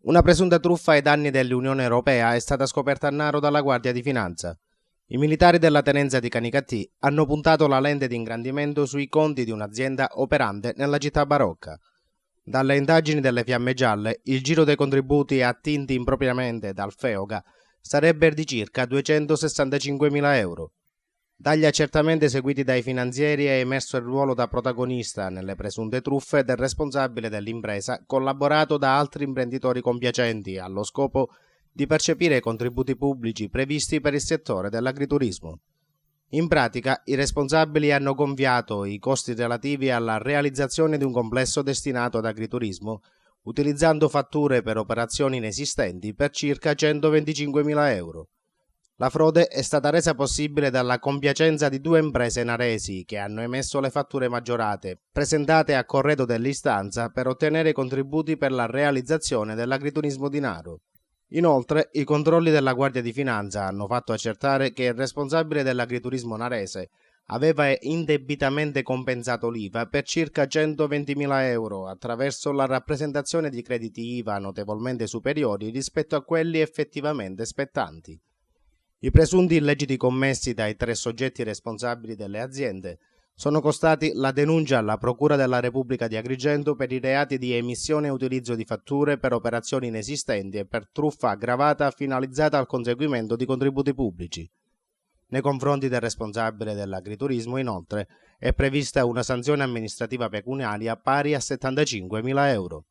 Una presunta truffa ai danni dell'Unione Europea è stata scoperta a Naro dalla Guardia di Finanza. I militari della tenenza di Canicattì hanno puntato la lente di ingrandimento sui conti di un'azienda operante nella città barocca. Dalle indagini delle Fiamme Gialle, il giro dei contributi attinti impropriamente dal FEOGA sarebbe di circa 265.000 euro. Dagli accertamenti eseguiti dai finanzieri è emerso il ruolo da protagonista nelle presunte truffe del responsabile dell'impresa, collaborato da altri imprenditori compiacenti allo scopo di percepire i contributi pubblici previsti per il settore dell'agriturismo. In pratica, i responsabili hanno gonfiato i costi relativi alla realizzazione di un complesso destinato ad agriturismo, utilizzando fatture per operazioni inesistenti per circa 125.000 euro. La frode è stata resa possibile dalla compiacenza di due imprese naresi che hanno emesso le fatture maggiorate, presentate a corredo dell'istanza per ottenere i contributi per la realizzazione dell'agriturismo di Naro. Inoltre, i controlli della Guardia di Finanza hanno fatto accertare che il responsabile dell'agriturismo narese aveva indebitamente compensato l'IVA per circa 120.000 euro attraverso la rappresentazione di crediti IVA notevolmente superiori rispetto a quelli effettivamente spettanti. I presunti illeciti commessi dai tre soggetti responsabili delle aziende sono costati la denuncia alla Procura della Repubblica di Agrigento per i reati di emissione e utilizzo di fatture per operazioni inesistenti e per truffa aggravata finalizzata al conseguimento di contributi pubblici. Nei confronti del responsabile dell'agriturismo, inoltre, è prevista una sanzione amministrativa pecuniaria pari a 75.000 euro.